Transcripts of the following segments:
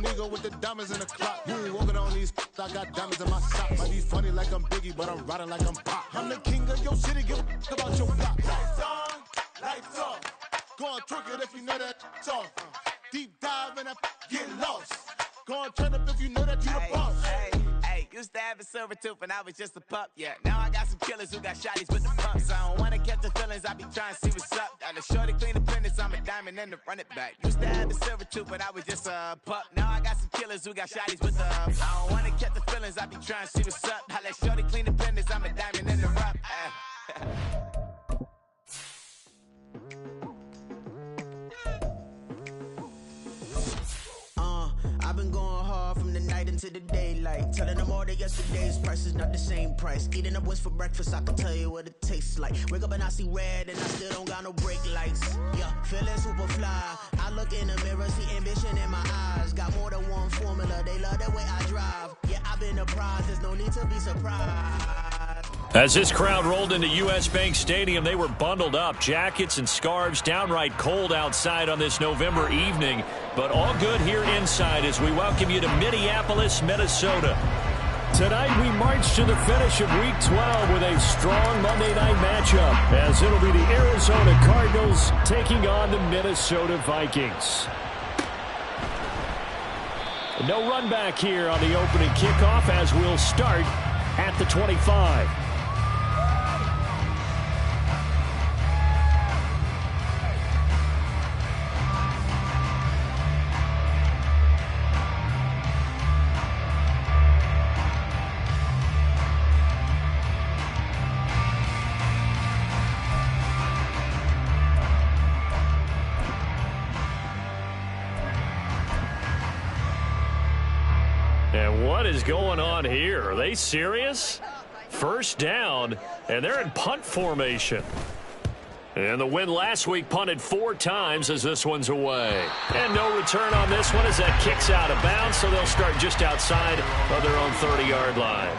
nigga with the diamonds in the clock. You ain't walking on these, I got diamonds in my socks. Might be funny like I'm Biggie, but I'm riding like I'm Pop. I'm the king of your city, give a about your block. Lights on, lights off. Go on, twerk it if you know that off. Deep dive and get lost. Go on, turn up if you know that you the boss. Hey, used to have a silver tooth when I was just a pup, yeah. Now I got some killers who got shotties with the pumps. I don't wanna catch the feelings, I be trying to see what's up. Got a shorty clean the business, I'm a diamond and to run it back. Used to have a silver tooth when I was just a pup. Now I got some killers who got shotties with the ups. I don't wanna catch the feelings, I be trying to see what's up. I let shorty clean the business, I'm a diamond and to rough. I've been going hard from the night into the daylight. Telling them all that yesterday's price is not the same price. Eating up what's for breakfast, I can tell you what it tastes like. Wake up and I see red and I still don't got no brake lights. Yeah, feeling super fly. I look in the mirror, see ambition in my eyes. Got more than one formula, they love the way I drive. Yeah, I've been a prize, there's no need to be surprised. As this crowd rolled into U.S. Bank Stadium, they were bundled up. Jackets and scarves, downright cold outside on this November evening. But all good here inside as we welcome you to Minneapolis, Minnesota. Tonight we march to the finish of Week 12 with a strong Monday night matchup, as it'll be the Arizona Cardinals taking on the Minnesota Vikings. No run back here on the opening kickoff as we'll start at the 25. And what is going on here? Are they serious? First down, and they're in punt formation. And the win last week punted 4 times as this one's away. And no return on this one as that kicks out of bounds, so they'll start just outside of their own 30-yard line.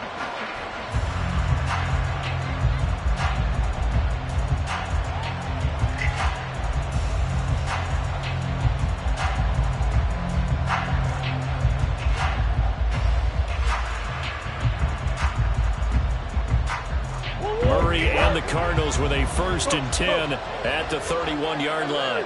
And the Cardinals with a 1st and 10 at the 31-yard line.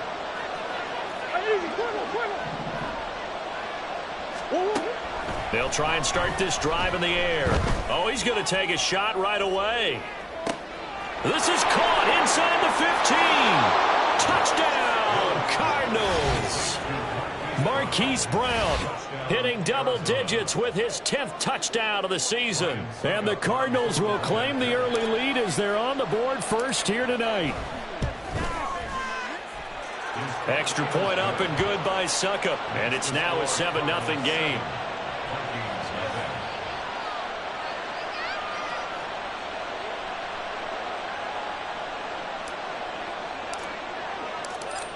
They'll try and start this drive in the air. Oh, he's going to take a shot right away. This is caught inside the 15. Touchdown, Cardinals. Marquise Brown hitting double digits with his 10th touchdown of the season. And the Cardinals will claim the early lead as they're on the board first here tonight. Extra point up and good by Suckup. And it's now a 7-0 game.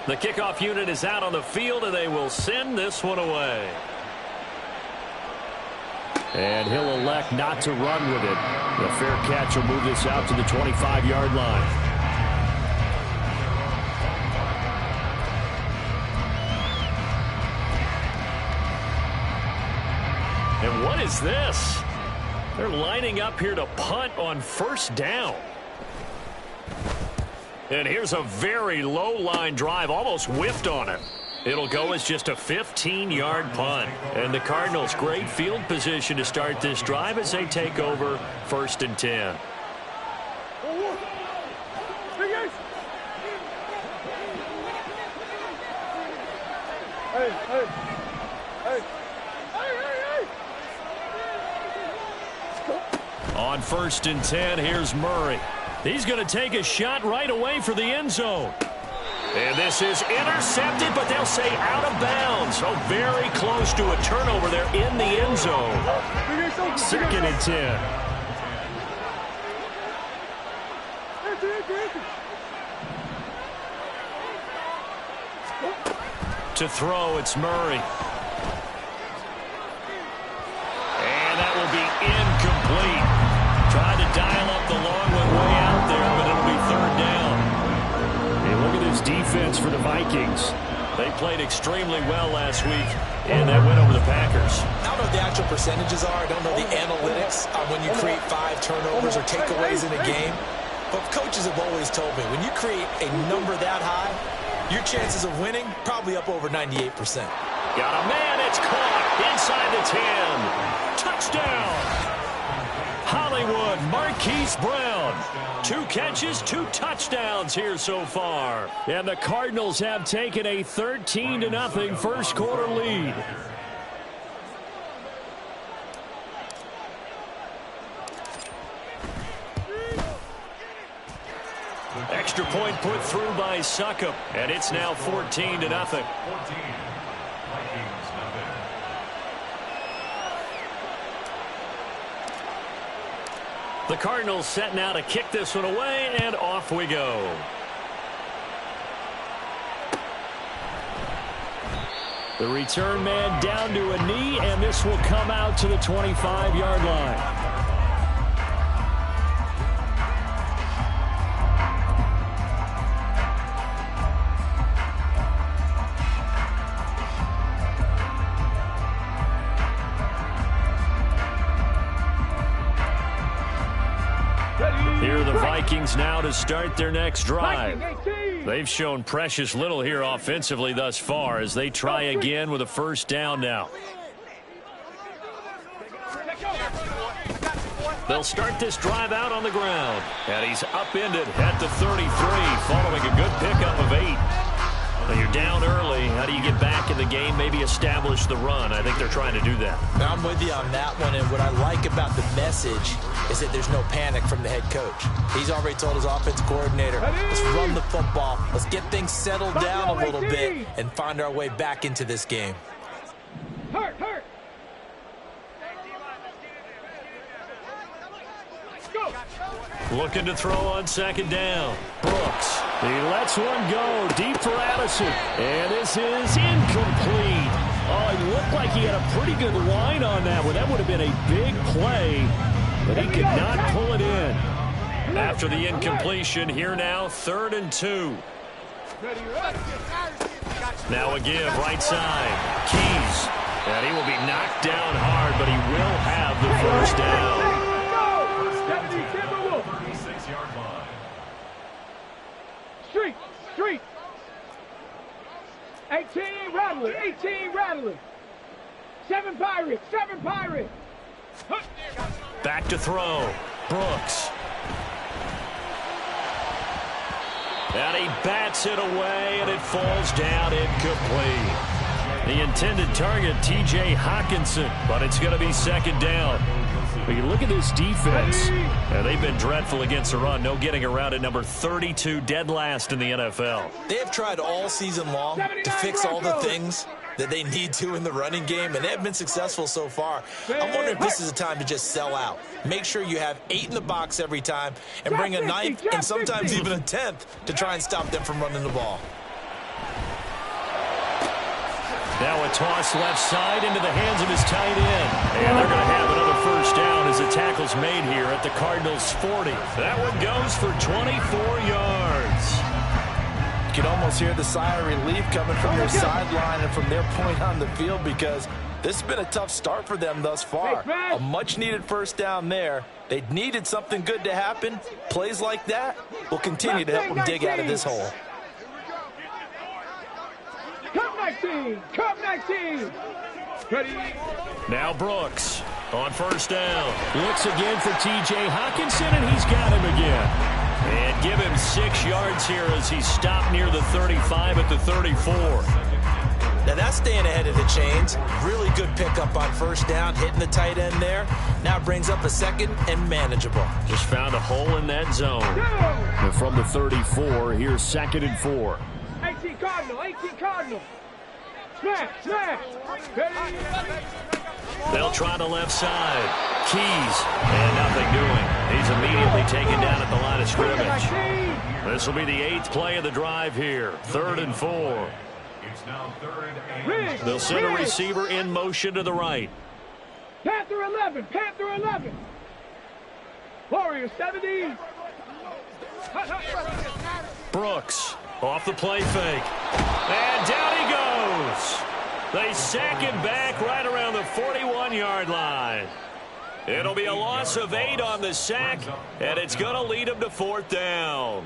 The kickoff unit is out on the field, and they will send this one away. And he'll elect not to run with it. The fair catch will move this out to the 25-yard line. And what is this? They're lining up here to punt on 1st down. And here's a very low-line drive, almost whiffed on it. It'll go as just a 15-yard punt. And the Cardinals, great field position to start this drive as they take over 1st and 10. On 1st and 10, here's Murray. He's going to take a shot right away for the end zone. And this is intercepted, but they'll say out of bounds. So very close to a turnover there in the end zone. 2nd and 10. To throw, it's Murray. And that will be incomplete. Tried to dial up the long one way out there, but it'll be 3rd down. Hey, look at this defense for the Vikings. They played extremely well last week. in that win over the Packers. I don't know what the actual percentages are. I don't know the analytics on when you create 5 turnovers or takeaways in a game. But coaches have always told me, when you create a number that high, your chances of winning probably up over 98%. Got a man, it's caught inside the 10. Touchdown! Hollywood, Marquise Brown. 2 catches, 2 touchdowns here so far. And the Cardinals have taken a 13-0 first quarter lead. Extra point put through by Succop, and it's now 14-0. The Cardinals setting out to kick this one away, and off we go. The return man down to a knee, and this will come out to the 25-yard line. Here are the Vikings now to start their next drive. They've shown precious little here offensively thus far as they try again with a first down now. They'll start this drive out on the ground. And he's upended at the 33 following a good pickup of 8. When you're down early, how do you get back in the game, maybe establish the run? I think they're trying to do that. I'm with you on that one, and what I like about the message is that there's no panic from the head coach. He's already told his offensive coordinator, let's run the football, let's get things settled down a little bit and find our way back into this game. Hurt. Looking to throw on second down. Brooks. He lets one go deep for Addison. And this is incomplete. Oh, it looked like he had a pretty good line on that one. That would have been a big play, but he could not pull it in. After the incompletion, here now, 3rd and 2. Now a give, right side. Keys. And he will be knocked down hard, but he will have the first down. 36-yard line. Street. 18 Rattler. 7 Pirates. Back to throw. Brooks. And he bats it away, and it falls down incomplete. The intended target, T.J. Hawkinson, but it's going to be second down. But you look at this defense, they've been dreadful against the run. No getting around it. Number 32, dead last in the NFL. They have tried all season long to fix all the things that they need to in the running game, and they have been successful so far. I'm wondering if this is a time to just sell out. Make sure you have 8 in the box every time and bring a 9th and sometimes even a 10th to try and stop them from running the ball. Now a toss left side into the hands of his tight end. And they're going to have another first down as the tackle's made here at the Cardinals' 40. That one goes for 24 yards. You can almost hear the sigh of relief coming from their sideline and from their point on the field, because this has been a tough start for them thus far. A much-needed first down there. They needed something good to happen. Plays like that will continue to help them dig out of this hole. Cup 19. Ready. Now Brooks on first down. Looks again for T.J. Hawkinson, and he's got him again. And give him 6 yards here as he stopped near the 35 at the 34. Now that's staying ahead of the chains. Really good pickup on first down, hitting the tight end there. Now brings up a second and manageable. Just found a hole in that zone. And from the 34, here's 2nd and 4. 18 Cardinal. Smash. Ready. They'll try the left side. Keys. And nothing doing. He's immediately taken down at the line of scrimmage. This will be the 8th play of the drive here. 3rd and 4. It's now 3rd and... They'll send a receiver in motion to the right. Panther 11. Warriors 70. Brooks off the play fake. And down he goes. They sack him back right around the 41-yard line. It'll be a loss of 8 on the sack, and it's going to lead him to 4th down.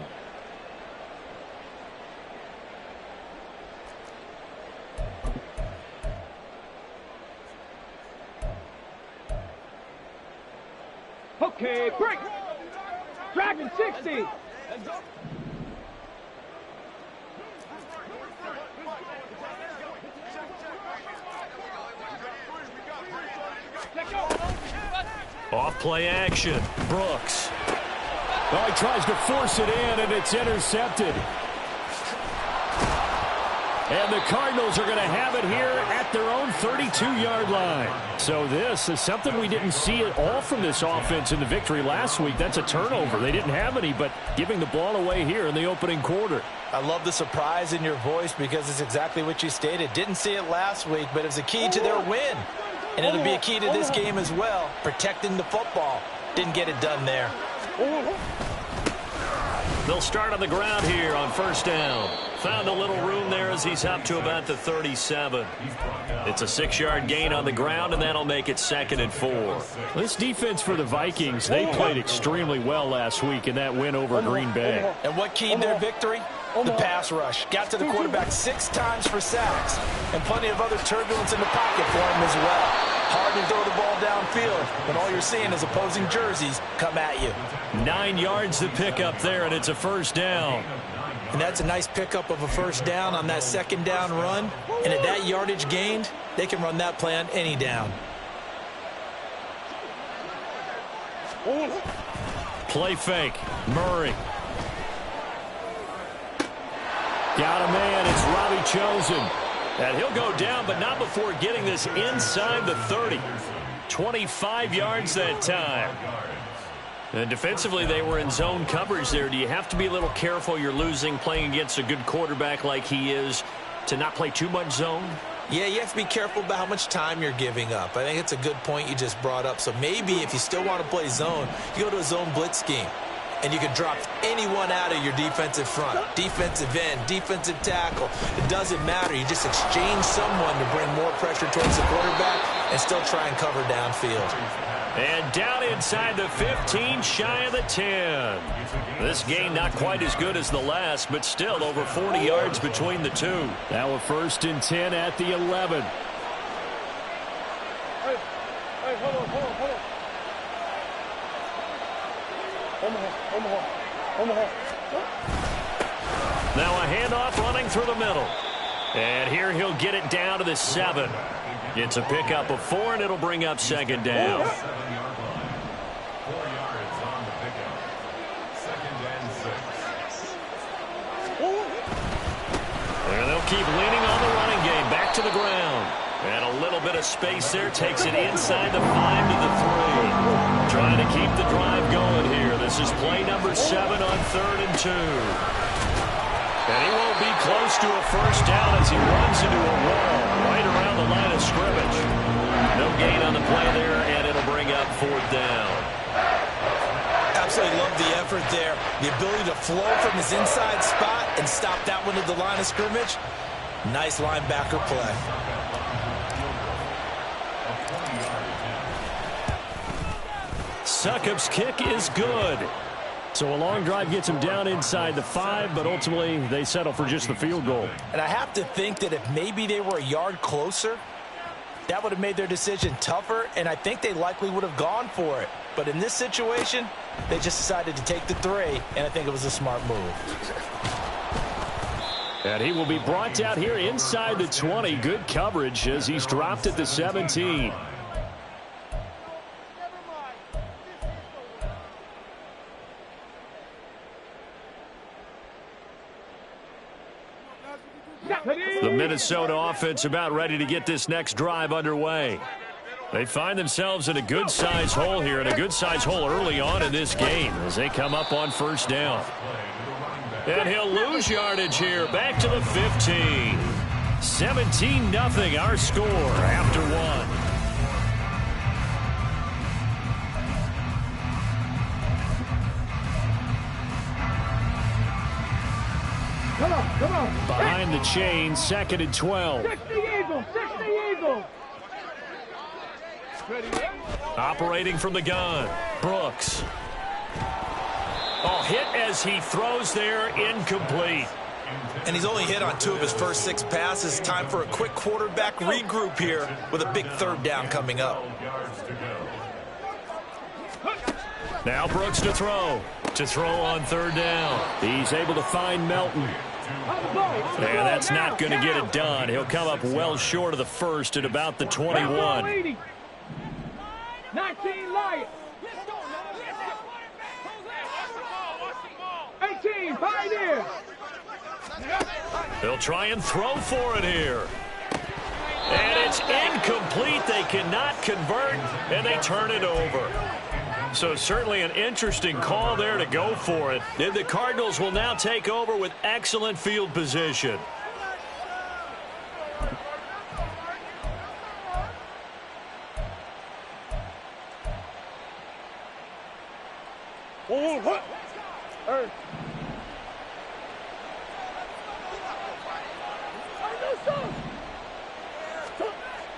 Okay, break. Dragon 60. Off play action. Brooks. Oh, he tries to force it in, and it's intercepted. And the Cardinals are going to have it here at their own 32-yard line. So this is something we didn't see at all from this offense in the victory last week. That's a turnover. They didn't have any, but giving the ball away here in the opening quarter. I love the surprise in your voice because it's exactly what you stated. Didn't see it last week, but it's a key to their win. And it'll be a key to this game as well, protecting the football. Didn't get it done there. They'll start on the ground here on 1st down. Found a little room there as he's up to about the 37. It's a 6-yard gain on the ground, and that'll make it 2nd and 4. This defense for the Vikings, they played extremely well last week in that win over Green Bay. And what keyed their victory? The pass rush. Got to the quarterback 6 times for sacks, and plenty of other turbulence in the pocket for him as well. Hard to throw the ball downfield, but all you're seeing is opposing jerseys come at you. 9 yards to pick up there, and it's a 1st down. And that's a nice pickup of a 1st down on that 2nd down run. And at that yardage gained, they can run that play on any down. Play fake. Murray. Got a man. It's Robbie Chosen. And he'll go down, but not before getting this inside the 30. 25 yards that time. And defensively, they were in zone coverage there. Do you have to be a little careful? You're losing, playing against a good quarterback like he is, to not play too much zone? Yeah, you have to be careful about how much time you're giving up. I think it's a good point you just brought up. So maybe if you still want to play zone, you go to a zone blitz scheme. And you can drop anyone out of your defensive front, defensive end, defensive tackle. It doesn't matter. You just exchange someone to bring more pressure towards the quarterback and still try and cover downfield. And down inside the 15, shy of the 10. This game not quite as good as the last, but still over 40 yards between the two. Now a 1st and 10 at the 11. Hey, hold on. Omaha. Now a handoff running through the middle. And here he'll get it down to the 7. It's a pickup of 4, and it'll bring up 2nd down. 4 yards on the pickup. 2nd and 6. And they'll keep leaning on the running game. Back to the ground. And a little bit of space there. Takes it inside the 5 to the 3. Trying to keep the drive going here. This is play number 7 on 3rd and 2. And he won't be close to a 1st down as he runs into a wall right around the line of scrimmage. No gain on the play there, and it'll bring up 4th down. Absolutely love the effort there. The ability to flow from his inside spot and stop that one at the line of scrimmage. Nice linebacker play. Succop's kick is good. So a long drive gets him down inside the 5, but ultimately they settle for just the field goal. And I have to think that if maybe they were a yard closer, that would have made their decision tougher, and I think they likely would have gone for it. But in this situation, they just decided to take the 3, and I think it was a smart move. And he will be brought down here inside the 20. Good coverage as he's dropped at the 17. The Minnesota offense about ready to get this next drive underway. They find themselves in a good-sized hole here, and a good-sized hole early on in this game as they come up on 1st down. And he'll lose yardage here, back to the 15. 17-0 our score after 1. Come on. Behind the chain, 2nd and 12. 60, Eagle, 60. Operating from the gun, Brooks. Oh, hit as he throws there, incomplete. And he's only hit on 2 of his first 6 passes. Time for a quick quarterback regroup here with a big 3rd down coming up. Now Brooks to throw on 3rd down. He's able to find Melton. And that's not going to get it done. He'll come up well short of the first at about the 21. 19 light. 18 Pioneer. They'll try and throw for it here. And it's incomplete. They cannot convert, and they turn it over. So certainly an interesting call there to go for it. And the Cardinals will now take over with excellent field position.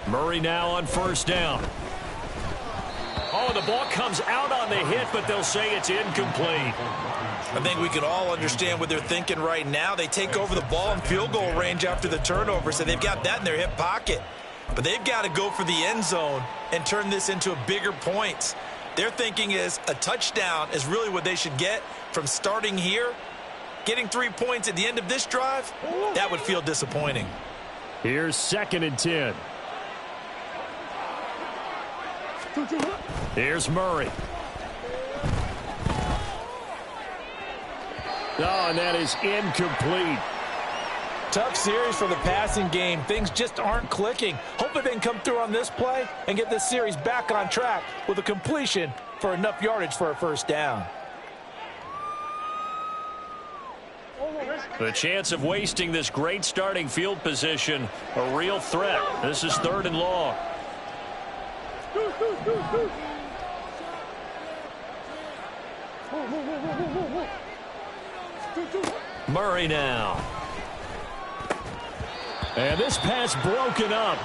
Murray now on 1st down. Oh, the ball comes out on the hit, but they'll say it's incomplete. I think we can all understand what they're thinking right now. They take over the ball in field goal range after the turnover, so they've got that in their hip pocket. But they've got to go for the end zone and turn this into a bigger points. Their thinking is a touchdown is really what they should get from starting here. Getting 3 points at the end of this drive, that would feel disappointing. Here's 2nd and 10. Here's Murray. Oh, and that is incomplete. Tough series for the passing game. Things just aren't clicking. Hopefully they can come through on this play and get this series back on track with a completion for enough yardage for a 1st down. The chance of wasting this great starting field position, a real threat. This is 3rd and long. Murray now. And this pass broken up.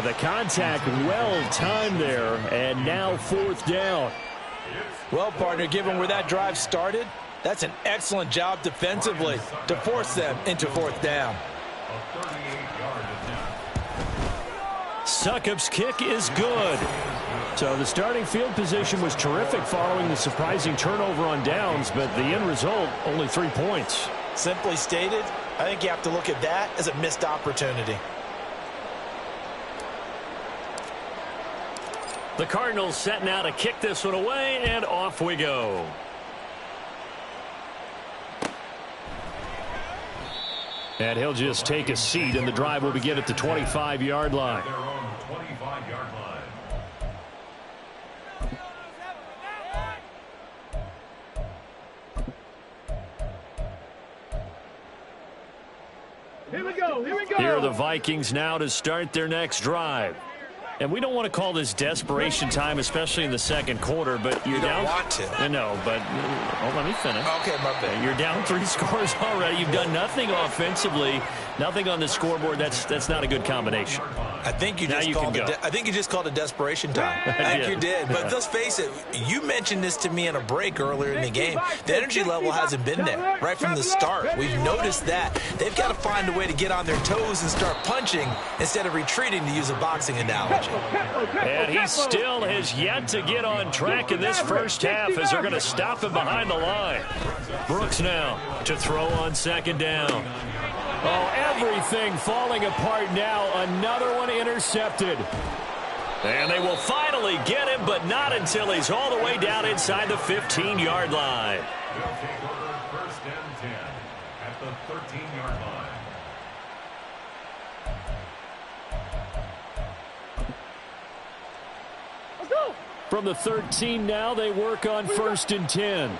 The contact well timed there, and now 4th down. Well, partner, given where that drive started, that's an excellent job defensively to force them into 4th down. Succop's kick is good. So the starting field position was terrific following the surprising turnover on downs, but the end result, only 3 points. Simply stated, I think you have to look at that as a missed opportunity. The Cardinals setting out to kick this one away, and off we go. And he'll just take a seat, and the drive will begin at the 25-yard line. Their own 25-yard line. Here we go. Here are the Vikings now to start their next drive. And we don't want to call this desperation time, especially in the 2nd quarter, but you're down. You don't want to. No, but let me finish. Okay, my bad. You're down 3 scores already. You've done nothing offensively, nothing on the scoreboard. That's not a good combination. I think you just called it desperation time. I think you did. But let's face it, you mentioned this to me in a break earlier in the game. The energy level hasn't been there right from the start. We've noticed that. They've got to find a way to get on their toes and start punching instead of retreating, to use a boxing analogy. And he still has yet to get on track in this first half as they're going to stop him behind the line. Brooks now to throw on 2nd down. Oh, everything falling apart now. Another one intercepted. And they will finally get him, but not until he's all the way down inside the 15-yard line. They'll take over 1st and 10 at the 13-yard line. From the 13 now, they work on 1st and 10.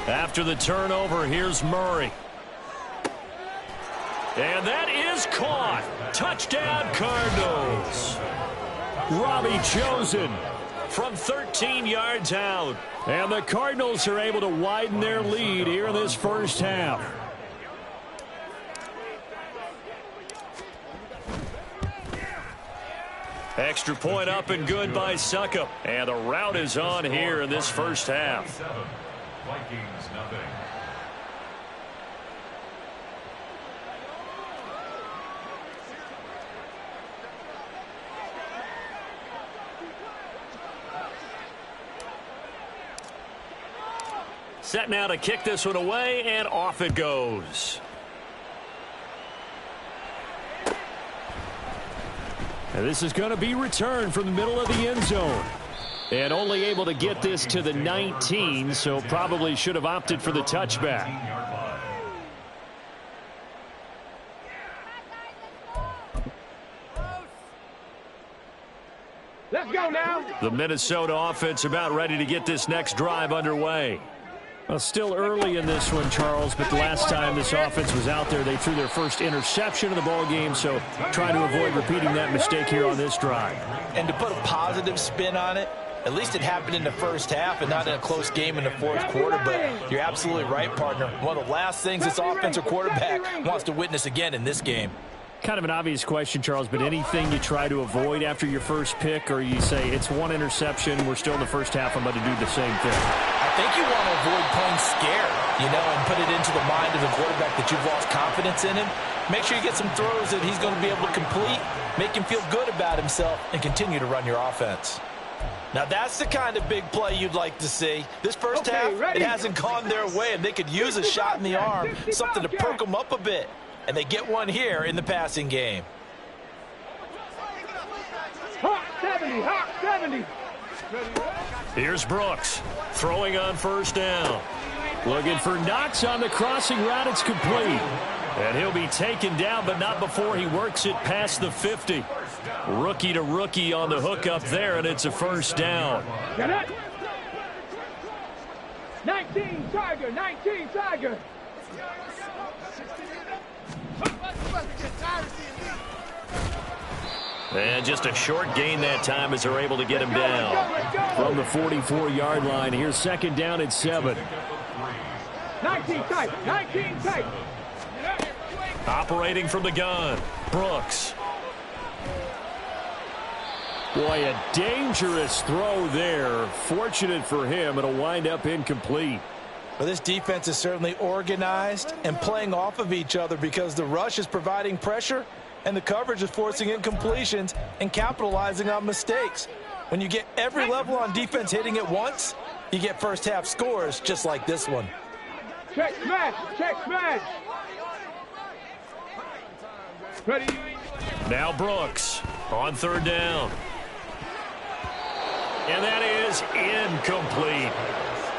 After the turnover, here's Murray. And that is caught. Touchdown, Cardinals. Robbie Chosen from 13 yards out. And the Cardinals are able to widen their lead here in this first half. Extra point up and good by Suckup. And the rout is on here in this first half. Vikings nothing. Set now to kick this one away, and off it goes. And this is going to be returned from the middle of the end zone. And only able to get this to the 19, so probably should have opted for the touchback. Let's go now. The Minnesota offense about ready to get this next drive underway. Well, still early in this one, Charles, but the last time this offense was out there, they threw their first interception of the ball game, so trying to avoid repeating that mistake here on this drive. And to put a positive spin on it, at least it happened in the first half and not in a close game in the fourth quarter, but you're absolutely right, partner. One of the last things this offensive quarterback wants to witness again in this game. Kind of an obvious question, Charles, but anything you try to avoid after your first pick, or you say it's one interception, we're still in the first half, I'm going to do the same thing? I think you want to avoid playing scared, and put it into the mind of the quarterback that you've lost confidence in him. Make sure you get some throws that he's going to be able to complete, make him feel good about himself, and continue to run your offense. Now, that's the kind of big play you'd like to see. This first half, it hasn't gone their way, and they could use a shot in the arm, something to perk them up a bit. And they get one here in the passing game. Hot 70, hot 70. Here's Brooks throwing on first down. Looking for Knox on the crossing route. It's complete. And he'll be taken down, but not before he works it past the 50. Rookie to rookie on the hookup there, and it's a first down. Get it. 19 Tiger, 19 Tiger. And just a short gain that time as they're able to get him down. From the 44-yard line, here's second down at 7. 19 tight, 19 tight. Operating from the gun, Brooks. Boy, a dangerous throw there. Fortunate for him, it'll wind up incomplete. Well, this defense is certainly organized and playing off of each other because the rush is providing pressure and the coverage is forcing incompletions and capitalizing on mistakes. When you get every level on defense hitting at once, you get first half scores just like this one. Check smash, check smash. Ready. Now Brooks on third down. And that is incomplete.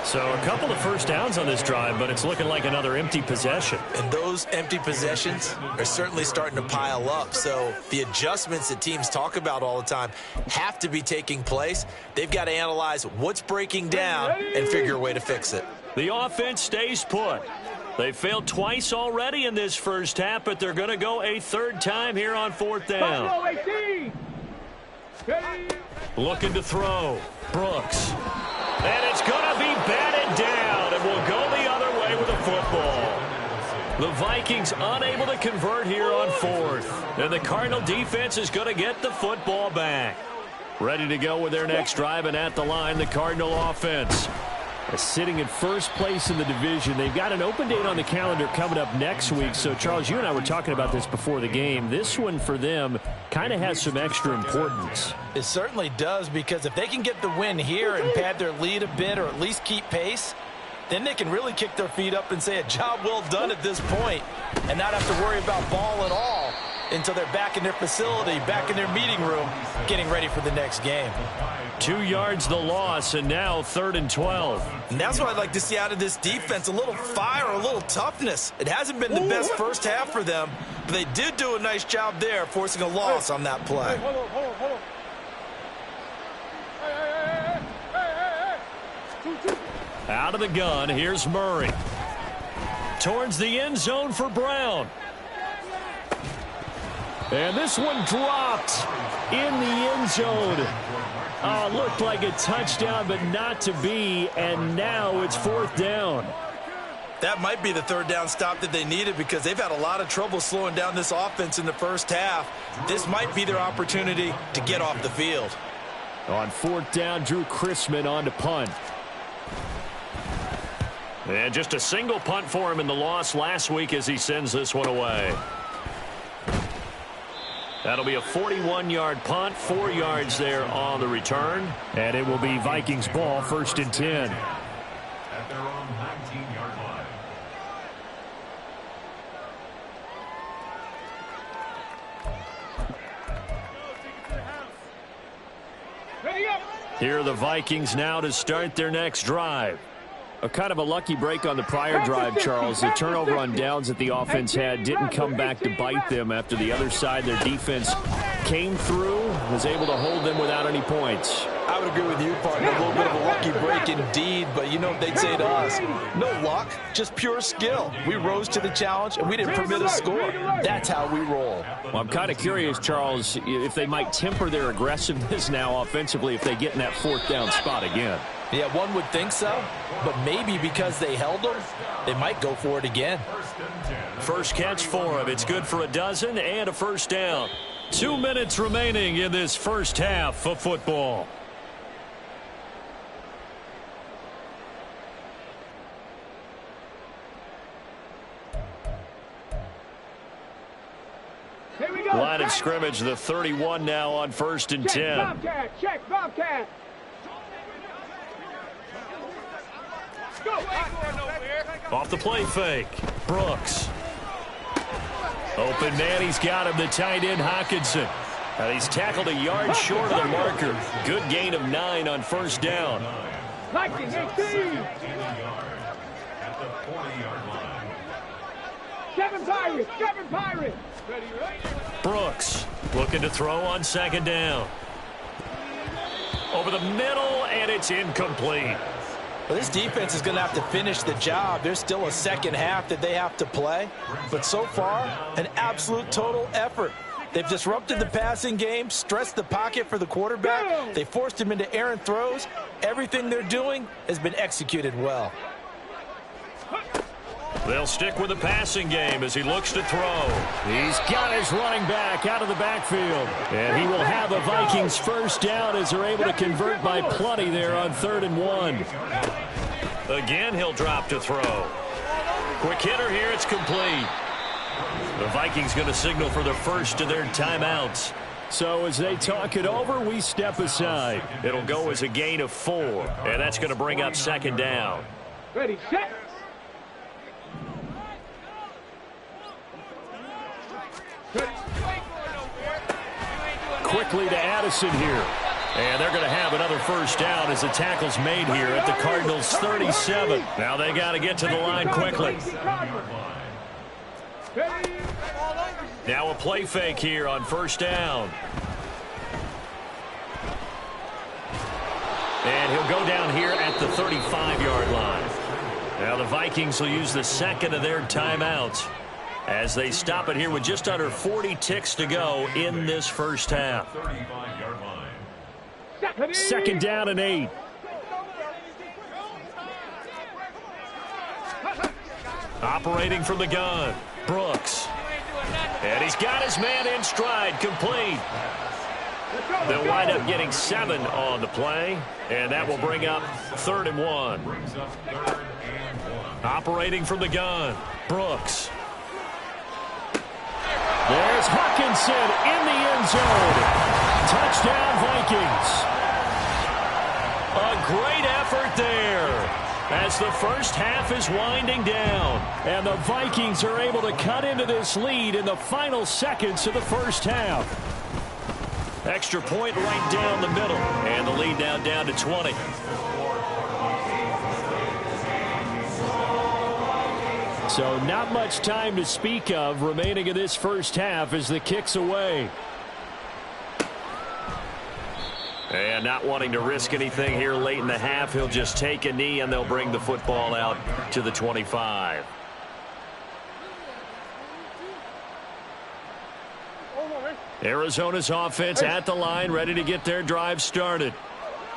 So a couple of first downs on this drive, but it's looking like another empty possession. And those empty possessions are certainly starting to pile up. So the adjustments that teams talk about all the time have to be taking place. They've got to analyze what's breaking down and figure a way to fix it. The offense stays put. They failed twice already in this first half, but they're going to go a third time here on fourth down. Looking to throw. Brooks. And it's going to be batted down, and will go the other way with the football. The Vikings unable to convert here on fourth. And the Cardinal defense is going to get the football back. Ready to go with their next drive, and at the line, the Cardinal offense. Sitting in first place in the division. They've got an open date on the calendar coming up next week. So, Charles, you and I were talking about this before the game. This one for them kind of has some extra importance. It certainly does, because if they can get the win here and pad their lead a bit or at least keep pace, then they can really kick their feet up and say a job well done at this point and not have to worry about ball at all until they're back in their facility, back in their meeting room, getting ready for the next game. 2 yards the loss, and now 3rd and 12. And that's what I'd like to see out of this defense, a little fire, a little toughness. It hasn't been the best first half for them, but they did do a nice job there, forcing a loss on that play. Hold on. Hey. Out of the gun, here's Murray. Towards the end zone for Brown. And this one dropped in the end zone. Oh, looked like a touchdown, but not to be. And now it's 4th down. That might be the third down stop that they needed because they've had a lot of trouble slowing down this offense in the first half. This might be their opportunity to get off the field. On fourth down, Drew Chrisman on to punt. And just a single punt for him in the loss last week as he sends this one away. That'll be a 41-yard punt, 4 yards there on the return. And it will be Vikings ball, 1st and 10. At their own 19-yard line. Here are the Vikings now to start their next drive. A kind of a lucky break on the prior drive, Charles. The turnover on downs that the offense had didn't come back to bite them after the other side. Their defense came through, was able to hold them without any points. I would agree with you, partner. A little bit of a lucky break indeed, but you know what they'd say to us? No luck, just pure skill. We rose to the challenge, and we didn't permit a score. That's how we roll. Well, I'm kind of curious, Charles, if they might temper their aggressiveness now offensively if they get in that 4th down spot again. Yeah, one would think so, but maybe because they held them, they might go for it again. First catch for him. It's good for a dozen and a first down. 2 minutes remaining in this first half of football. Line of scrimmage, the 31 now on 1st and 10. Bobcat, check, Bobcat. Off the play fake. Brooks. Open man, he's got him, the tight end Hockenson. And he's tackled a yard short of the marker. Good gain of 9 on 1st down. Lightning 18. At the 40-yard line. 7 Pirates, 7 Pirates. Brooks looking to throw on 2nd down. Over the middle, and it's incomplete. Well, this defense is going to have to finish the job. There's still a second half that they have to play. But so far, an absolute total effort. They've disrupted the passing game, stressed the pocket for the quarterback. They forced him into errant throws. Everything they're doing has been executed well. They'll stick with the passing game as he looks to throw. He's got his running back out of the backfield. And he will have a Vikings first down as they're able to convert by plenty there on 3rd and 1. Again, he'll drop to throw. Quick hitter here, it's complete. The Vikings going to signal for the first of their timeouts. So as they talk it over, we step aside. It'll go as a gain of 4. And that's going to bring up 2nd down. Ready, set. Quickly to Addison here. And they're going to have another first down as the tackle's made here at the Cardinals' 37. Now they got to get to the line quickly. Now a play fake here on 1st down. And he'll go down here at the 35-yard line. Now the Vikings will use the 2nd of their timeouts as they stop it here with just under 40 ticks to go in this first half. 35-yard line. 2nd down and 8. Operating from the gun, Brooks. And he's got his man in stride, complete. They'll wind up getting 7 on the play, and that will bring up 3rd and 1. Brings up 3rd and 1. Operating from the gun, Brooks. There's Hockenson in the end zone. Touchdown, Vikings. A great effort there as the first half is winding down. And the Vikings are able to cut into this lead in the final seconds of the first half. Extra point right down the middle. And the lead now down to 20. So not much time to speak of remaining in this first half as the kick's away. And not wanting to risk anything here late in the half, he'll just take a knee and they'll bring the football out to the 25. Arizona's offense at the line, ready to get their drive started.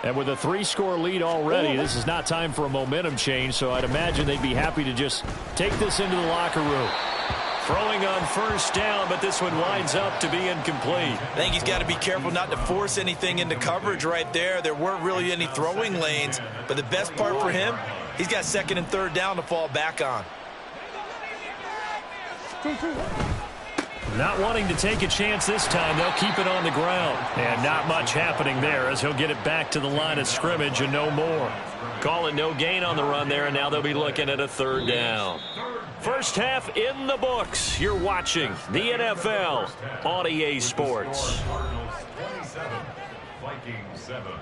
And with a 3-score lead already, this is not time for a momentum change, so I'd imagine they'd be happy to just take this into the locker room. Throwing on first down, but this one winds up to be incomplete. I think he's got to be careful not to force anything into coverage right there. There weren't really any throwing lanes, but the best part for him, he's got second and third down to fall back on. Not wanting to take a chance this time, they'll keep it on the ground. And not much happening there as he'll get it back to the line of scrimmage and no more. Call it no gain on the run there, and now they'll be looking at a third down. First half in the books. You're watching the NFL on EA Sports. Cardinals 27, Vikings 7.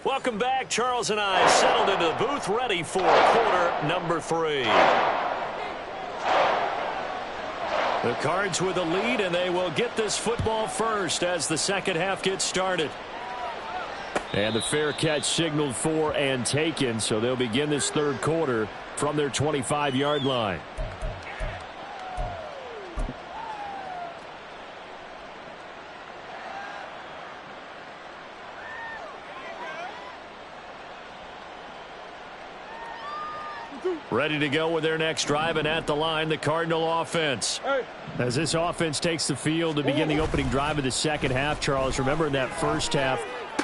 Welcome back. Charles and I settled into the booth, ready for quarter number 3. The Cards with a lead, and they will get this football first as the second half gets started. And the fair catch signaled for and taken, so they'll begin this third quarter from their 25-yard line. Ready to go with their next drive, and at the line, the Cardinal offense. As this offense takes the field to begin the opening drive of the second half, Charles, remember in that first half,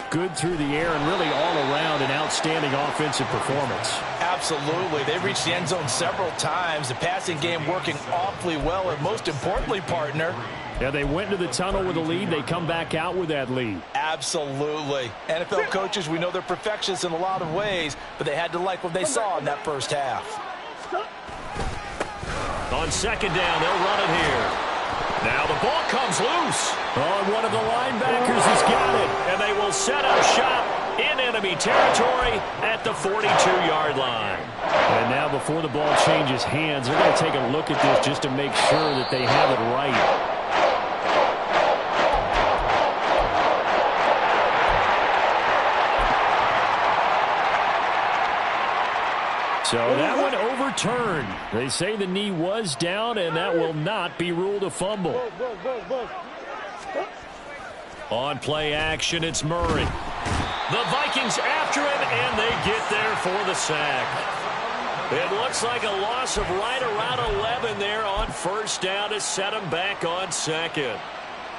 good through the air and really all around an outstanding offensive performance. Absolutely. They reached the end zone several times. The passing game working awfully well, and most importantly, partner, yeah, they went into the tunnel with a lead. They come back out with that lead. Absolutely. NFL coaches, we know they're perfectionists in a lot of ways, but they had to like what they saw in that first half. On second down, they'll run it here. Now the ball comes loose. On one of the linebackers has got it, and they will set up shop in enemy territory at the 42-yard line. And now before the ball changes hands, they're going to take a look at this just to make sure that they have it right. So that one overturned. They say the knee was down, and that will not be ruled a fumble. On play action, it's Murray. The Vikings after him, and they get there for the sack. It looks like a loss of right around 11 there on first down to set them back on second.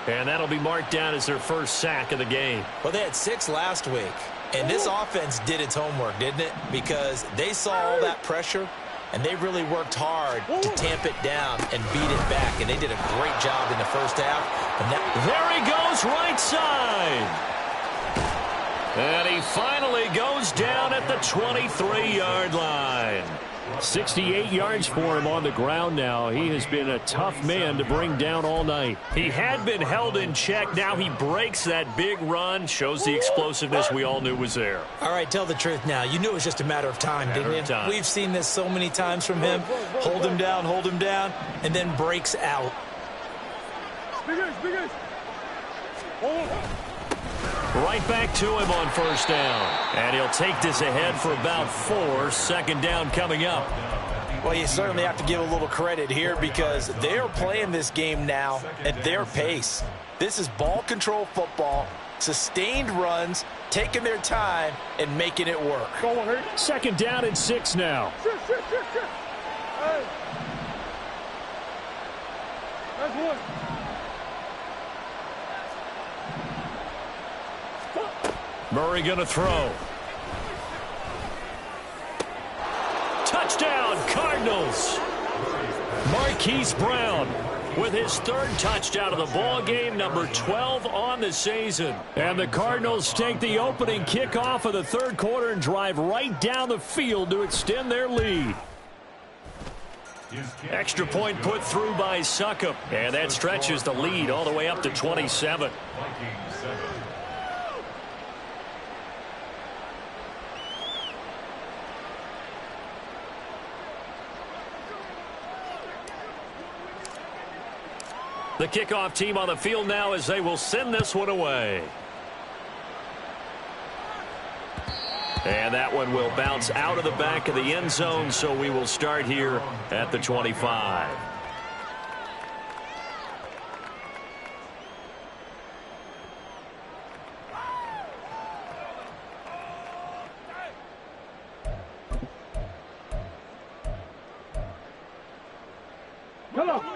And that'll be marked down as their first sack of the game. Well, they had 6 last week. And this offense did its homework, didn't it? Because they saw all that pressure, and they really worked hard to tamp it down and beat it back. And they did a great job in the first half. And there he goes, right side. And he finally goes down at the 23-yard line. 68 yards for him on the ground now. He has been a tough man to bring down all night. He had been held in check. Now he breaks that big run. Shows the explosiveness we all knew was there. All right, tell the truth now. You knew it was just a matter of time, didn't you? We've seen this so many times from him. Hold him down, and then breaks out. Right back to him on first down. And he'll take this ahead for about 4. Second down coming up. Well, you certainly have to give a little credit here because they are playing this game now at their pace. This is ball control football, sustained runs, taking their time, and making it work. Second down and 6 now. Hey. That's one. Murray going to throw. Touchdown, Cardinals. Marquise Brown with his 3rd touchdown of the ball game, number 12 on the season. And the Cardinals take the opening kickoff of the third quarter and drive right down the field to extend their lead. Extra point put through by Succop, and that stretches the lead all the way up to 27. The kickoff team on the field now as they will send this one away. And that one will bounce out of the back of the end zone, so we will start here at the 25.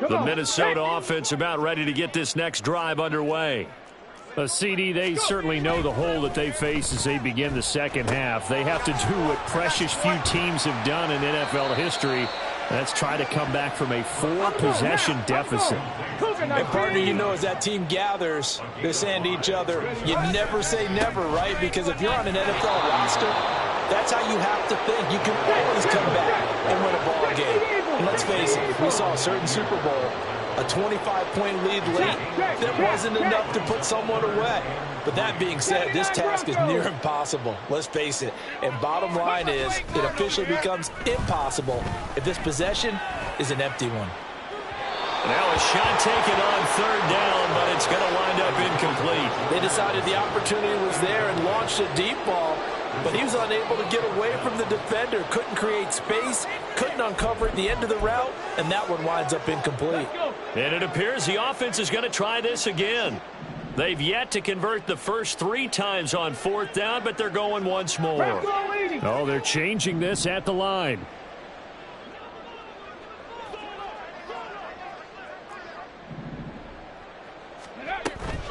The Minnesota offense about ready to get this next drive underway. CD, they certainly know the hole that they face as they begin the second half. They have to do what precious few teams have done in NFL history. That's try to come back from a 4-possession deficit. And partner, you know, as that team gathers, they're saying to each other, you never say never, right? Because if you're on an NFL roster, that's how you have to think. You can always come back and win a ball game. And let's face it, we saw a certain Super Bowl, a 25-point lead late, that wasn't enough to put someone away. But that being said, this task is near impossible. Let's face it. And bottom line is, it officially becomes impossible if this possession is an empty one. Now a shot taken on third down, but it's going to wind up incomplete. They decided the opportunity was there and launched a deep ball, but he was unable to get away from the defender, couldn't create space, couldn't uncover at the end of the route, and that one winds up incomplete. And it appears the offense is going to try this again. They've yet to convert the first 3 times on fourth down, but they're going once more. Oh, they're changing this at the line.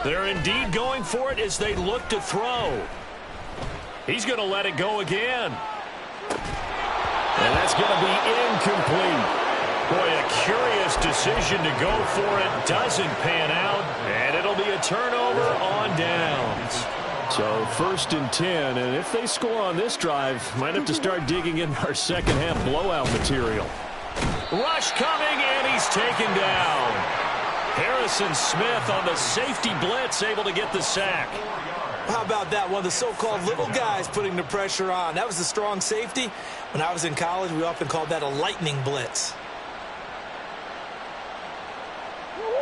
They're indeed going for it as they look to throw. He's going to let it go again. And that's going to be incomplete. Boy, a curious decision to go for it. Doesn't pan out. And it'll be a turnover on downs. So 1st and 10. And if they score on this drive, might have to start digging in our second half blowout material. Rush coming, and he's taken down. Harrison Smith on the safety blitz, able to get the sack. How about that? One of the so-called little guys putting the pressure on. That was a strong safety. When I was in college, we often called that a lightning blitz.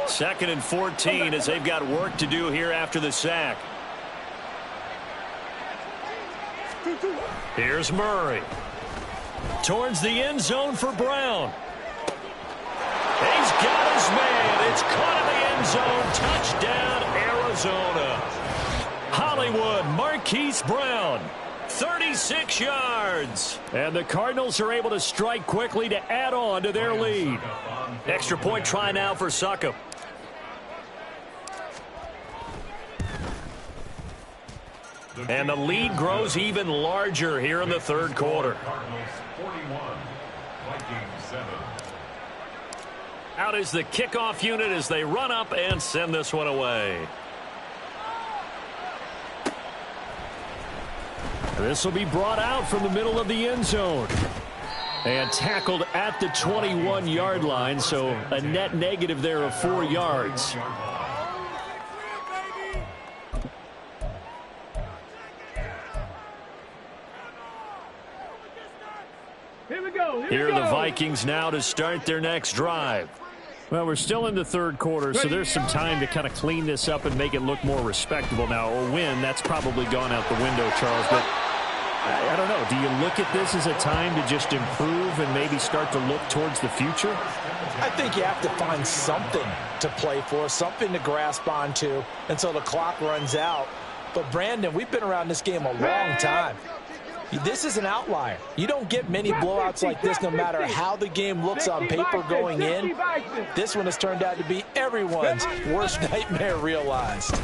2nd and 14 as they've got work to do here after the sack. Here's Murray. Towards the end zone for Brown. He's got his man. It's caught in the end zone. Touchdown, Arizona. Hollywood, Marquise Brown, 36 yards. And the Cardinals are able to strike quickly to add on to their lead. Extra point try now for Succop. And the lead grows even larger here in the third quarter. Out is the kickoff unit as they run up and send this one away. This will be brought out from the middle of the end zone. And tackled at the 21-yard line, so a net negative there of 4 yards. Here are the Vikings now to start their next drive. Well, we're still in the third quarter, so there's some time to kind of clean this up and make it look more respectable. Now, a win, that's probably gone out the window, Charles, but I don't know. Do you look at this as a time to just improve and maybe start to look towards the future? I think you have to find something to play for, something to grasp onto until the clock runs out. But, Brandon, we've been around this game a long time. This is an outlier. You don't get many blowouts like this no matter how the game looks on paper going in. This one has turned out to be everyone's worst nightmare realized.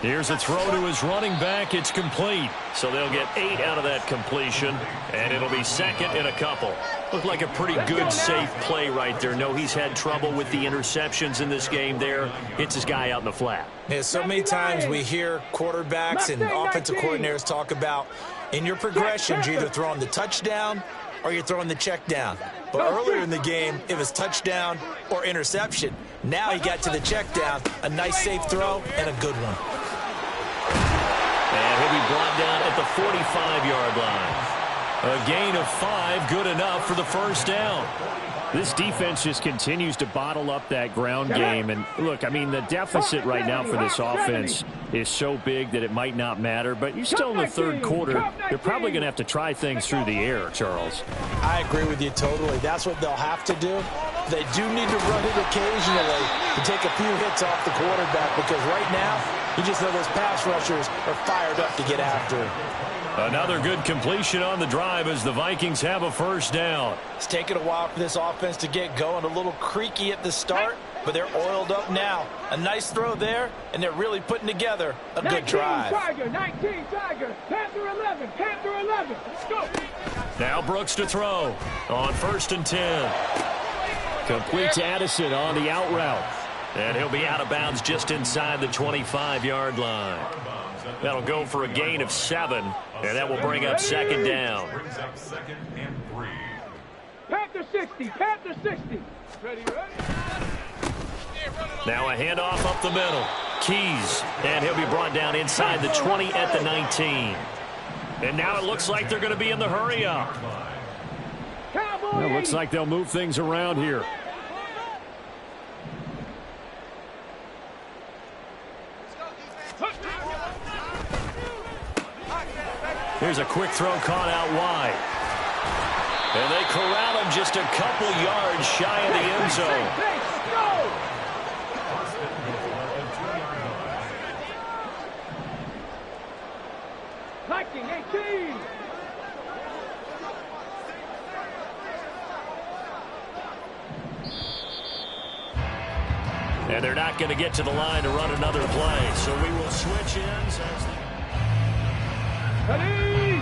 Here's a throw to his running back. It's complete. So they'll get 8 out of that completion, and it'll be second in a couple. Looked like a pretty good, safe play right there. No, he's had trouble with the interceptions in this game there. Hits his guy out in the flat. Yeah, so many times we hear quarterbacks and offensive coordinators talk about in your progressions, you're either throwing the touchdown or you're throwing the check down. But earlier in the game, it was touchdown or interception. Now he got to the check down, a nice safe throw, and a good one. And he'll be brought down at the 45-yard line. A gain of 5, good enough for the first down. This defense just continues to bottle up that ground game. And, look, I mean, the deficit right now for this offense is so big that it might not matter. But you're still in the third quarter. They're probably going to have to try things through the air, Charles. I agree with you totally. That's what they'll have to do. They do need to run it occasionally to take a few hits off the quarterback because right now You just know those pass rushers are fired up to get after him. Another good completion on the drive as the Vikings have a first down. It's taken a while for this offense to get going. A little creaky at the start, but they're oiled up now. A nice throw there, and they're really putting together a good drive. 19 Tiger, Panther 11, Panther 11. Let's go. Now Brooks to throw on 1st and 10. Complete to Addison on the out route. And he'll be out of bounds just inside the 25-yard line. That'll go for a gain of 7, and that will bring up 2nd down. Brings up 2nd and 3. Panther 60, Panther 60. Ready? Now a handoff up the middle. Keys, and he'll be brought down inside the 20 at the 19. And now it looks like they're going to be in the hurry up. It looks like they'll move things around here. Here's a quick throw caught out wide. And they corral him just a couple yards shy of the end zone. Viking 18. And they're not going to get to the line to run another play. So we will switch ends as the... Ready?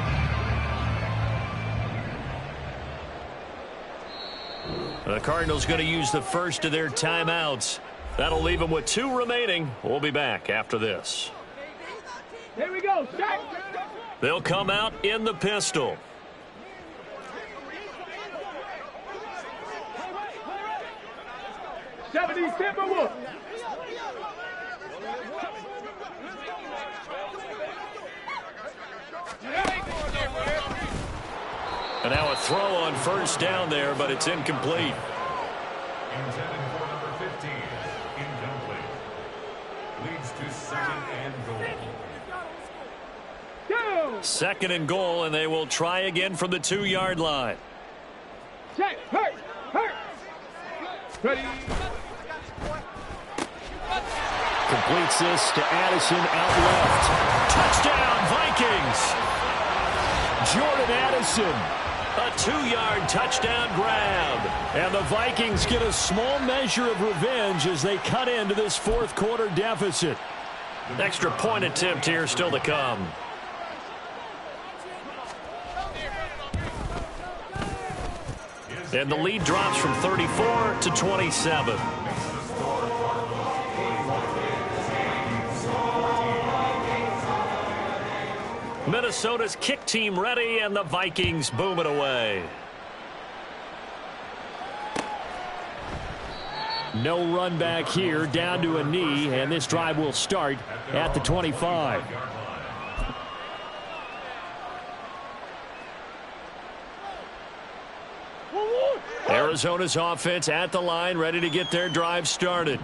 The Cardinals going to use the first of their timeouts. That'll leave them with 2 remaining. We'll be back after this. Here we go. Set. They'll come out in the pistol. Timberwolves. And now a throw on 1st down there, but it's incomplete. Intended for number 15. Incomplete. Leads to 2nd and goal. 2nd and goal, and they will try again from the 2-yard line. Check. Hurt. Ready. Completes this to Addison out left. Touchdown, Vikings! Jordan Addison. A 2-yard touchdown grab. And the Vikings get a small measure of revenge as they cut into this 4th quarter deficit. Extra point attempt here still to come. And the lead drops from 34 to 27. Minnesota's kick team ready, and the Vikings boom it away. No run back here, down to a knee, and this drive will start at the 25. Arizona's offense at the line, ready to get their drive started.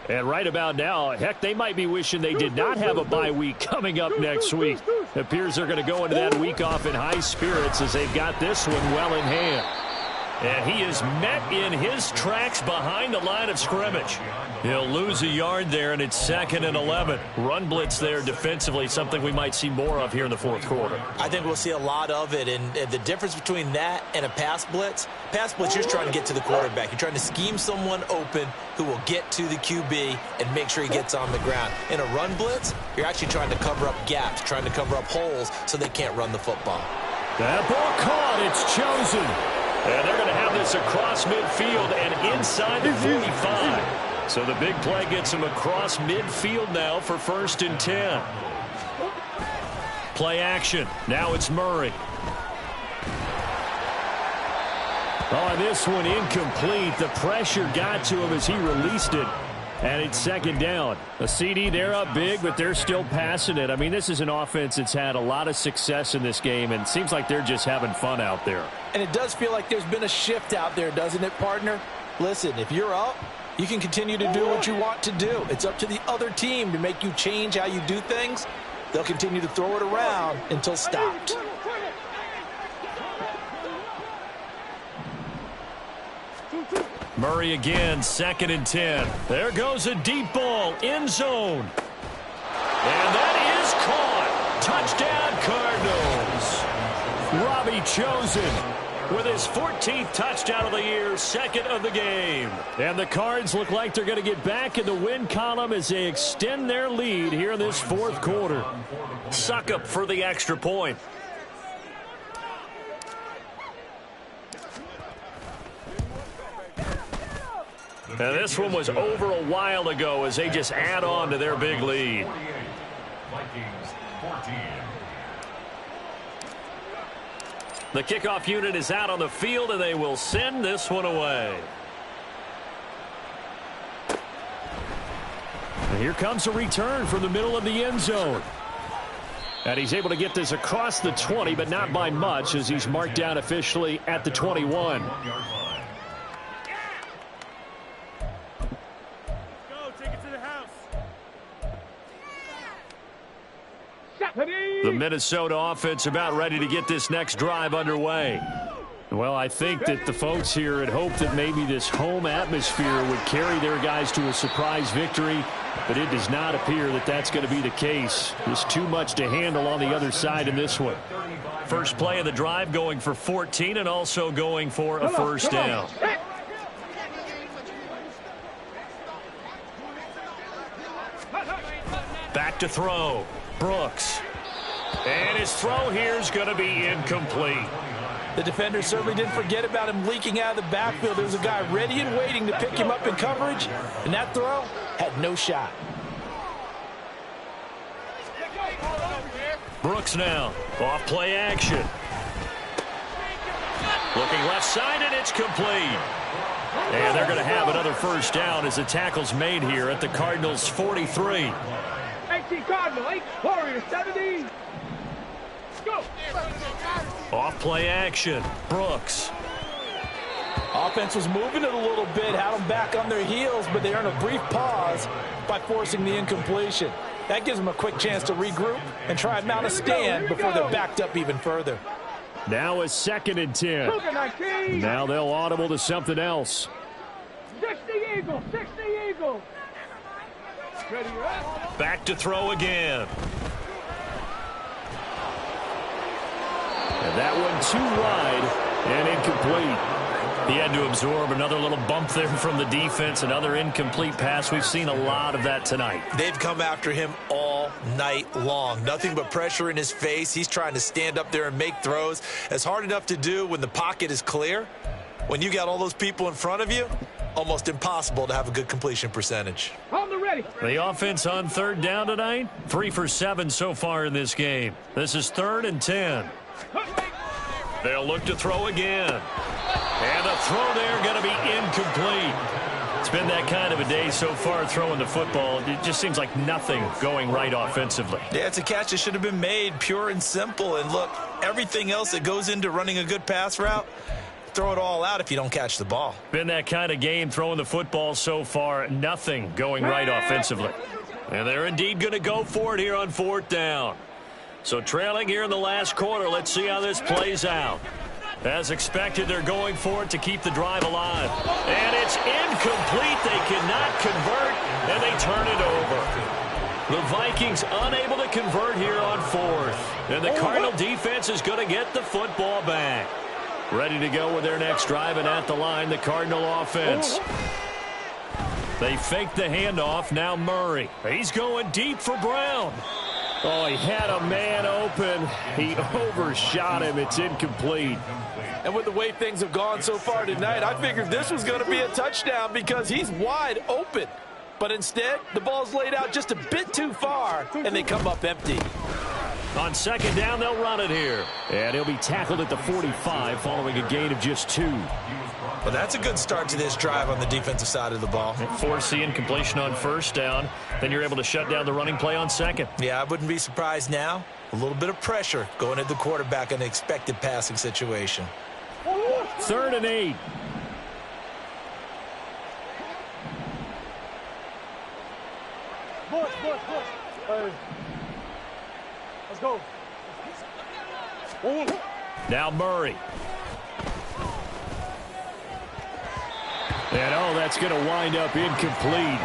And right about now, heck, they might be wishing they did not have a bye week coming up next week. It appears they're going to go into that week off in high spirits as they've got this one well in hand. And he is met in his tracks behind the line of scrimmage. He'll lose a yard there, and it's 2nd and 11. Run blitz there defensively, something we might see more of here in the 4th quarter. I think we'll see a lot of it, and the difference between that and a pass blitz, you're just trying to get to the quarterback. You're trying to scheme someone open who will get to the QB and make sure he gets on the ground. In a run blitz, you're actually trying to cover up gaps, trying to cover up holes so they can't run the football. That ball caught. It's chosen. And they're going to have this across midfield and inside the 45. So the big play gets him across midfield now for 1st and 10. Play action. Now it's Murray. Oh, and this one incomplete. The pressure got to him as he released it. And it's 2nd down. A CD, they're up big, but they're still passing it. I mean, this is an offense that's had a lot of success in this game, and it seems like they're just having fun out there. And it does feel like there's been a shift out there, doesn't it, partner? Listen, if you're up, you can continue to do what you want to do. It's up to the other team to make you change how you do things. They'll continue to throw it around until stopped. Murray again, 2nd and 10. There goes a deep ball, end zone. And that is caught. Touchdown, Cardinals. Robbie Chosen with his 14th touchdown of the year, second of the game. And the Cards look like they're going to get back in the win column as they extend their lead here in this fourth quarter. Suckup for the extra point. Now this one was over a while ago as they just add on to their big lead. Vikings 14. The kickoff unit is out on the field, and they will send this one away. And here comes a return from the middle of the end zone. And he's able to get this across the 20, but not by much, as he's marked down officially at the 21. The Minnesota offense about ready to get this next drive underway. Well, I think that the folks here had hoped that maybe this home atmosphere would carry their guys to a surprise victory, but it does not appear that that's going to be the case. There's too much to handle on the other side in this one. First play of the drive going for 14 and also going for a first down. Back to throw. Brooks. And his throw here is going to be incomplete. The defender certainly didn't forget about him leaking out of the backfield. There was a guy ready and waiting to pick him up in coverage, and that throw had no shot. Brooks now. Off play action. Looking left side, and it's complete. And they're going to have another first down as the tackle's made here at the Cardinals' 43. 18 Cardinal, 8 Warriors, 70. Go. Off play action. Brooks. Offense was moving it a little bit, had them back on their heels, but they earned a brief pause by forcing the incompletion. That gives them a quick chance to regroup and try and mount a stand before they're backed up even further. Now a 2nd and 10. Now they'll audible to something else. 60 Eagles, 60 Eagles. Ready, back to throw again. And that one too wide and incomplete. He had to absorb another little bump there from the defense, another incomplete pass. We've seen a lot of that tonight. They've come after him all night long. Nothing but pressure in his face. He's trying to stand up there and make throws. It's hard enough to do when the pocket is clear. When you got all those people in front of you, almost impossible to have a good completion percentage. On the ready. The offense on 3rd down tonight, 3 for 7 so far in this game. This is 3rd and 10. They'll look to throw again. And the throw there going to be incomplete. It's been that kind of a day so far throwing the football. It just seems like nothing going right offensively. Yeah, it's a catch that should have been made, pure and simple. And look, everything else that goes into running a good pass route, throw it all out if you don't catch the ball. Been that kind of game throwing the football so far. Nothing going right offensively. And they're indeed going to go for it here on 4th down. So trailing here in the last quarter, let's see how this plays out. As expected, they're going for it to keep the drive alive. And it's incomplete. They cannot convert, and they turn it over. The Vikings unable to convert here on 4th. And the Cardinal defense is going to get the football back. Ready to go with their next drive, and at the line, the Cardinal offense. They fake the handoff. Now Murray. He's going deep for Brown. Oh, he had a man open. He overshot him. It's incomplete. And with the way things have gone so far tonight, I figured this was going to be a touchdown because he's wide open. But instead, the ball's laid out just a bit too far, and they come up empty. On 2nd down, they'll run it here. And he'll be tackled at the 45 following a gain of just 2. Well, that's a good start to this drive on the defensive side of the ball. Force the incompletion on 1st down. Then you're able to shut down the running play on 2nd. Yeah, I wouldn't be surprised now. A little bit of pressure going at the quarterback in an expected passing situation. 3rd and 8. Let's go. Now Murray. And, oh, that's going to wind up incomplete.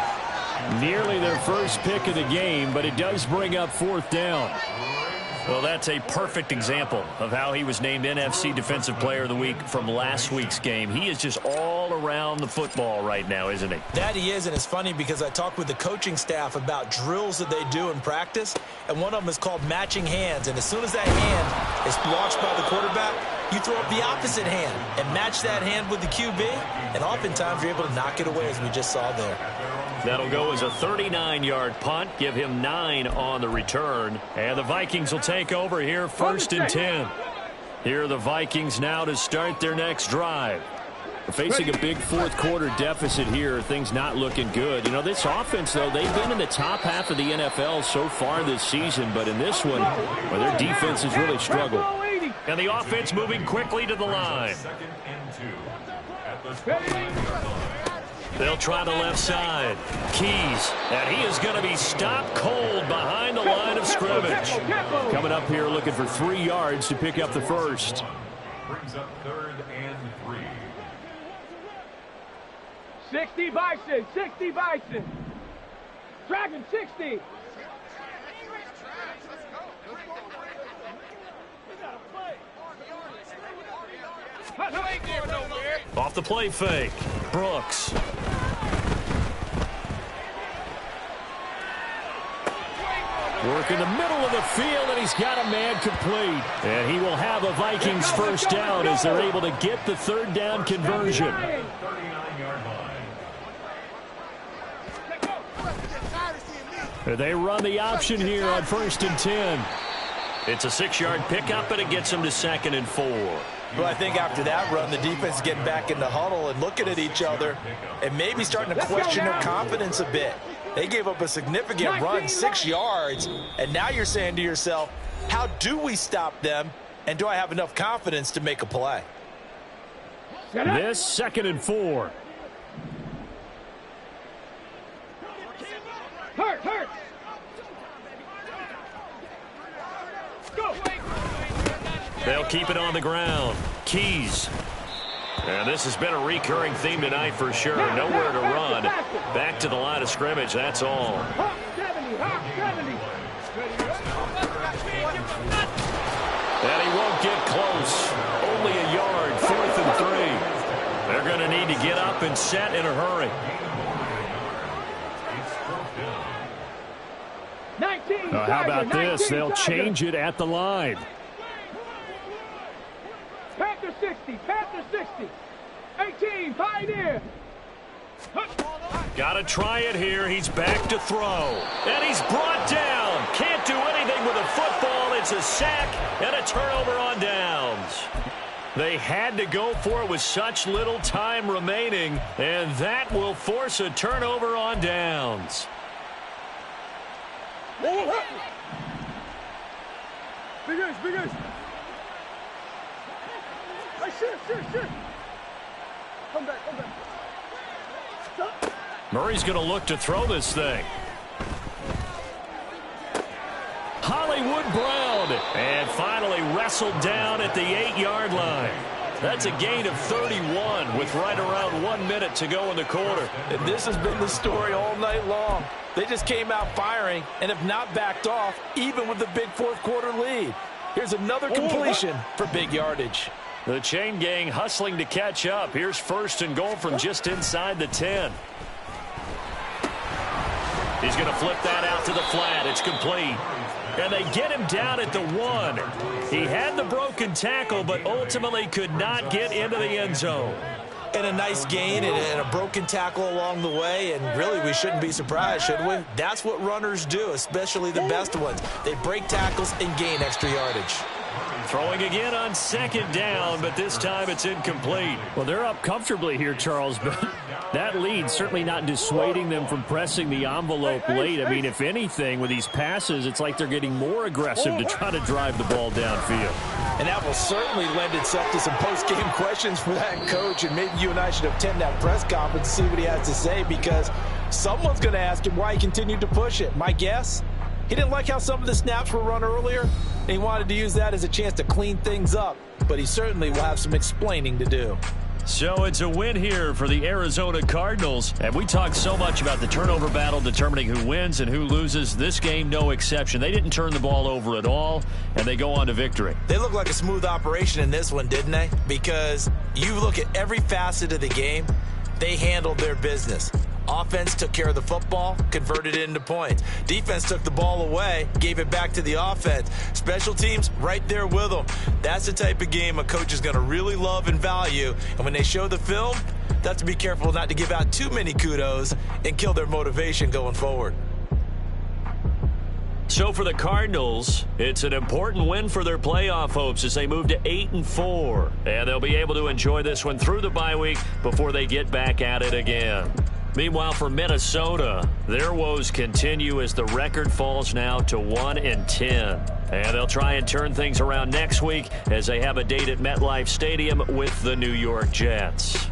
Nearly their first pick of the game, but it does bring up 4th down. Well, that's a perfect example of how he was named NFC Defensive Player of the Week from last week's game. He is just all around the football right now, isn't he? That he is, and it's funny because I talked with the coaching staff about drills that they do in practice, and one of them is called matching hands. And as soon as that hand is watched by the quarterback, you throw up the opposite hand and match that hand with the QB, and oftentimes you're able to knock it away, as we just saw there. That'll go as a 39-yard punt. Give him 9 on the return. And the Vikings will take over here 1st and 10. Here are the Vikings now to start their next drive. We're facing a big 4th quarter deficit here. Things not looking good. You know, this offense, though, they've been in the top half of the NFL so far this season. But in this one, well, their defense has really struggled. And the offense moving quickly to the line. They'll try the left side. Keys, and he is going to be stopped cold behind the line of scrimmage. Coming up here looking for 3 yards to pick up the first. Brings up 3rd and 3. 60 Bison, 60 Bison. Dragon 60. Off the play fake. Brooks. Work in the middle of the field, and he's got a man complete. And he will have a Vikings first down as they're able to get the 3rd down conversion. 39-yard line. They run the option here on 1st and 10. It's a 6-yard pickup, and it gets them to 2nd and 4. Well, I think after that run, the defense is getting back in the huddle and looking at each other and maybe starting to question their confidence a bit. They gave up a significant run, 6 yards, and now you're saying to yourself, how do we stop them, and do I have enough confidence to make a play? This 2nd and 4. Hurt. Go. They'll keep it on the ground. Keys. And this has been a recurring theme tonight for sure. Nowhere to run. Back to the line of scrimmage, that's all. Hawk 70, Hawk 70. And he won't get close. Only a yard, 4th and 3. They're going to need to get up and set in a hurry. 19. How about this? They'll change it at the line. Panther 60, Panther 60. 18, Pioneer. Got to try it here. He's back to throw. And he's brought down. Can't do anything with a football. It's a sack and a turnover on downs. They had to go for it with such little time remaining, and that will force a turnover on downs. Big ace. Sure. Come back. Stop. Murray's going to look to throw this thing. Hollywood Brown. And finally wrestled down at the 8-yard line. That's a gain of 31 with right around 1 minute to go in the quarter. And this has been the story all night long. They just came out firing and have not backed off, even with the big 4th quarter lead. Here's another completion for big yardage. The chain gang hustling to catch up. Here's 1st and goal from just inside the 10. He's going to flip that out to the flat. It's complete. And they get him down at the 1. He had the broken tackle, but ultimately could not get into the end zone. And a nice gain and a broken tackle along the way, and really we shouldn't be surprised, should we? That's what runners do, especially the best ones. They break tackles and gain extra yardage. Throwing again on 2nd down, but this time it's incomplete. Well, they're up comfortably here, Charles, but that lead certainly not dissuading them from pressing the envelope late. I mean, if anything, with these passes, it's like they're getting more aggressive to try to drive the ball downfield. And that will certainly lend itself to some post-game questions for that coach, and maybe you and I should attend that press conference to see what he has to say, because someone's going to ask him why he continued to push it. My guess? He didn't like how some of the snaps were run earlier, and he wanted to use that as a chance to clean things up. But he certainly will have some explaining to do. So it's a win here for the Arizona Cardinals. And we talked so much about the turnover battle determining who wins and who loses. This game, no exception. They didn't turn the ball over at all, and they go on to victory. They look like a smooth operation in this one, didn't they? Because you look at every facet of the game, they handled their business. Offense took care of the football, converted it into points. Defense took the ball away, gave it back to the offense. Special teams, right there with them. That's the type of game a coach is going to really love and value. And when they show the film, they have to be careful not to give out too many kudos and kill their motivation going forward. So for the Cardinals, it's an important win for their playoff hopes as they move to 8-4. And they'll be able to enjoy this one through the bye week before they get back at it again. Meanwhile, for Minnesota, their woes continue as the record falls now to 1-10. And they'll try and turn things around next week as they have a date at MetLife Stadium with the New York Jets.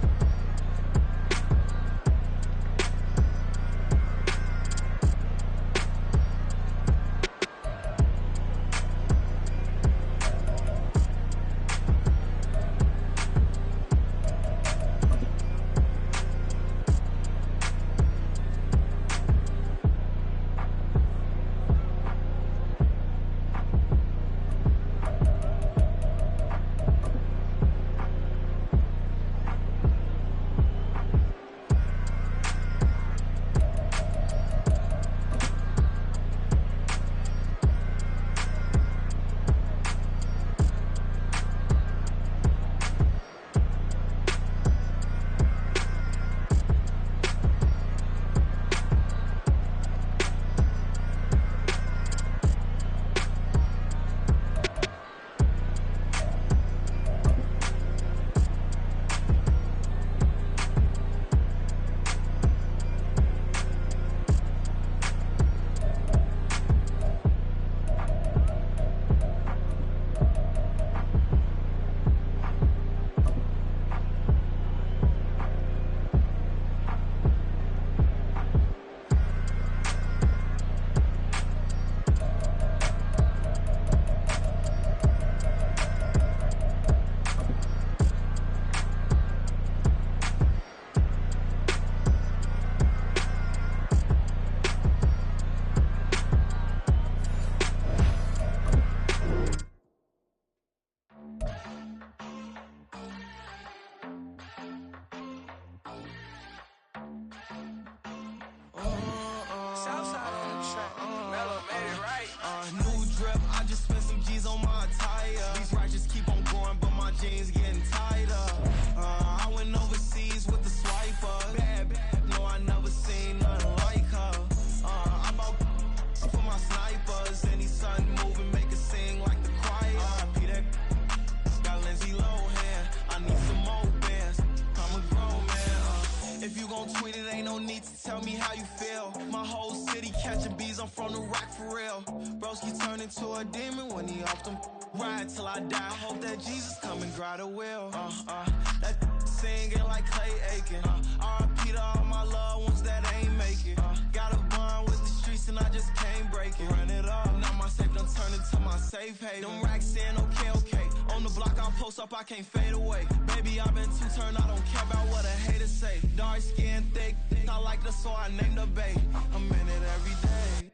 I can't fade away. Baby, I've been too turned, I don't care about what a hater say. Dark skin, thick, I like the so I named the bae. I'm in it every day.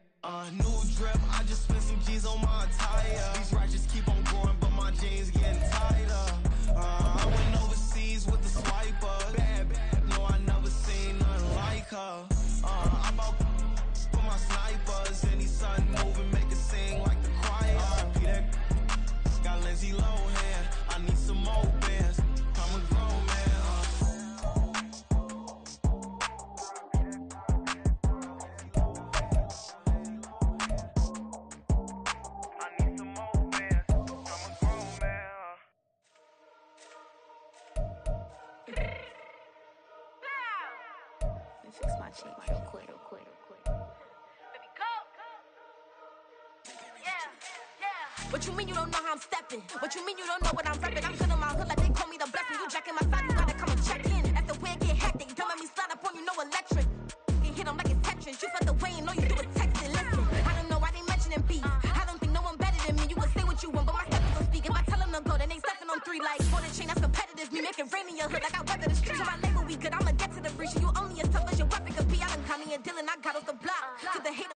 New drip, I just spent some G's on my attire. These righteous keep on going, but my jeans getting tighter. I went overseas with the swiper. Bad, no, I never seen nothing like her. I bought for my snipers. Any sun moving, make it sing like the choir. Peter got Lindsay Lohan. I need some more bands. I'm a grown man. I need some more bands. I'm a grown man. Let me fix my cheek real quick. Baby, go. What you mean you don't know how I'm stepping? What you mean you don't know what I'm repping? I'm feeling my hood like they call me the blessing. You jacking my side, you gotta come and check in. After way get hectic, don't let me slide up on you, no electric. You hit them like it's Tetris. You felt the way and all you do is text it. Listen, I don't know why they mentioning beef. I don't think no one better than me. You would say what you want, but my steps don't speak. If I tell them to go, then they stepping on 3. history like for the chain that's competitive. Me making rain in your hood like I weather the streets. On my label we good, I'ma get to the breach. You only as tough as your weapon could be. I done Connie and Dylan, I got off the block. To the haters